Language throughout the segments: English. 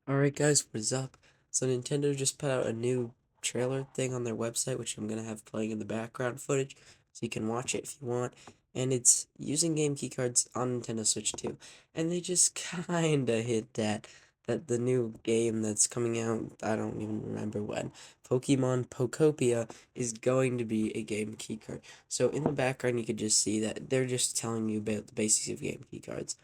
Alright guys, what is up? So Nintendo just put out a new trailer thing on their website, which I'm gonna have playing in the background footage, so you can watch it if you want. And it's using game keycards on Nintendo Switch 2. And they just kinda hit that the new game that's coming out, I don't even remember when, Pokemon Pokopia is going to be a game keycard. So in the background you could just see that they're just telling you about the basics of game keycards.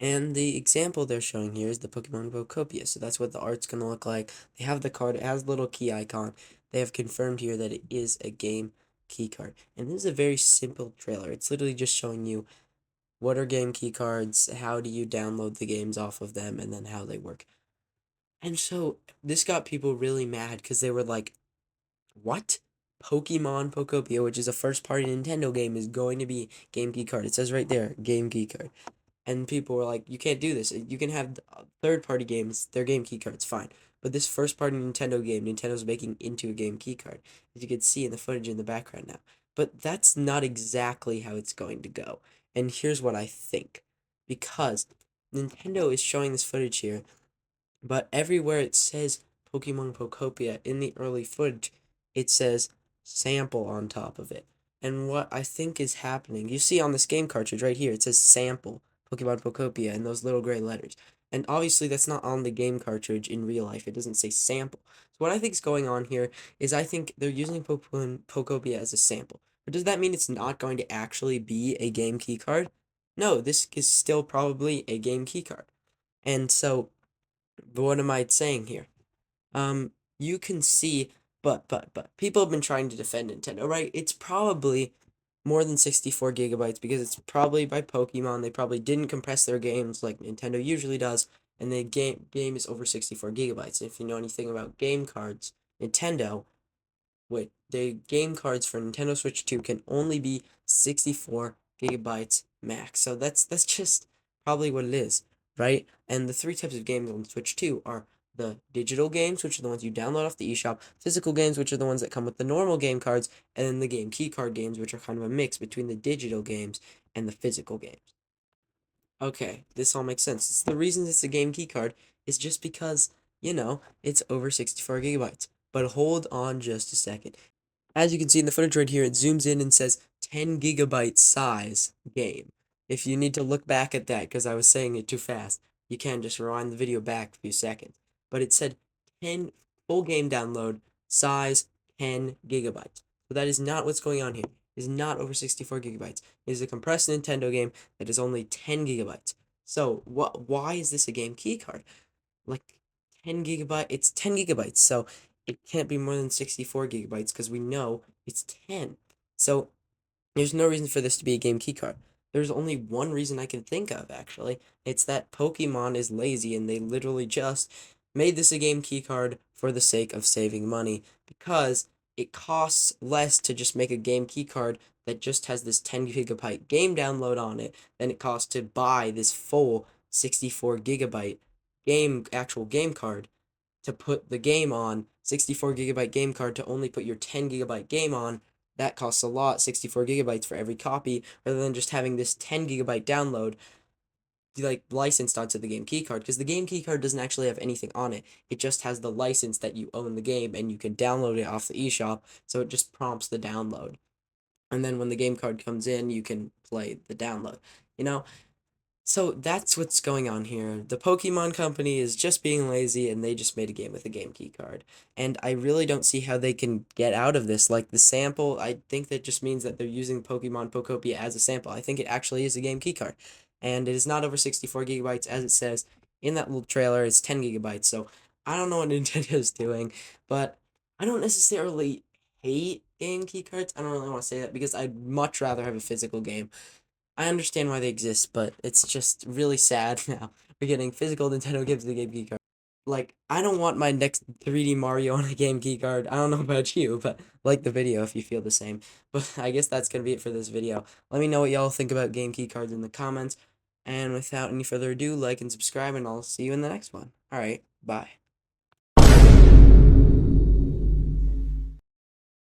And the example they're showing here is the Pokemon Go So that's what the art's going to look like. They have the card, it has a little key icon. They have confirmed here that it is a game key card. And this is a very simple trailer. It's literally just showing you what are game key cards, how do you download the games off of them, and then how they work. And so this got people really mad because they were like, what? Pokemon Pokopia, which is a first party Nintendo game, is going to be game key card. It says right there, game key card. And people were like, you can't do this. You can have third party games, their game key cards, fine. But this first party Nintendo game, Nintendo's making into a game key card, as you can see in the footage in the background now. But that's not exactly how it's going to go. And here's what I think. Because Nintendo is showing this footage here, but everywhere it says Pokemon Pokopia in the early footage, it says sample on top of it. And what I think is happening, you see on this game cartridge right here, it says sample Pokemon Pokopia in those little gray letters. And obviously that's not on the game cartridge in real life. It doesn't say sample. So what I think is going on here is I think they're using Pokemon Pokopia as a sample. But does that mean it's not going to actually be a game key card? No, this is still probably a game key card. And so what am I saying here? You can see, but people have been trying to defend Nintendo, right? It's probably more than 64 gigabytes because it's probably by Pokemon. They probably didn't compress their games like Nintendo usually does, and the game is over 64 gigabytes. And if you know anything about game cards, Nintendo, wait, the game cards for Nintendo Switch 2 can only be 64 gigabytes max. So that's just probably what it is, right? And the three types of games on Switch 2 are the digital games, which are the ones you download off the eShop, physical games, which are the ones that come with the normal game cards, and then the game key card games, which are kind of a mix between the digital games and the physical games. Okay, this all makes sense. It's the reason it's a game key card is just because, it's over 64 gigabytes. But hold on just a second. As you can see in the footage right here, it zooms in and says 10 gigabyte size game. If you need to look back at that because I was saying it too fast, you can just rewind the video back a few seconds. But it said 10 full game download, size 10 gigabytes. So that is not what's going on here. It is not over 64 gigabytes. It is a compressed Nintendo game that is only 10 gigabytes. So why is this a game key card? Like 10 gigabyte, it's 10 gigabytes. So it can't be more than 64 gigabytes because we know it's 10. So there's no reason for this to be a game keycard. There's only one reason I can think of, actually. It's that Pokemon is lazy and they literally just made this a game keycard for the sake of saving money because it costs less to just make a game keycard that just has this 10 gigabyte game download on it than it costs to buy this full 64 gigabyte actual game card to put the game on, 64 gigabyte game card to only put your 10 gigabyte game on. That costs a lot, 64 gigabytes for every copy, rather than just having this 10 gigabyte download like licensed onto the game keycard, because the game keycard doesn't actually have anything on it. It just has the license that you own the game and you can download it off the eShop, so it just prompts the download. And then when the game card comes in, you can play the download. You know, so that's what's going on here. The Pokemon Company is just being lazy and they just made a game with a game key card. And I really don't see how they can get out of this. Like the sample, I think that just means that they're using Pokemon Pokopia as a sample. I think it actually is a game key card. And it is not over 64 gigabytes as it says in that little trailer. It's 10 gigabytes. So I don't know what Nintendo's doing, but I don't necessarily hate game key cards. I don't really want to say that because I'd much rather have a physical game. I understand why they exist, but it's just really sad now. We're getting physical Nintendo games to the Game Key card. Like, I don't want my next 3D Mario on a Game Key card. I don't know about you, but like the video if you feel the same. But I guess that's gonna be it for this video. Let me know what y'all think about Game Key cards in the comments. And without any further ado, like and subscribe, and I'll see you in the next one. Alright, bye.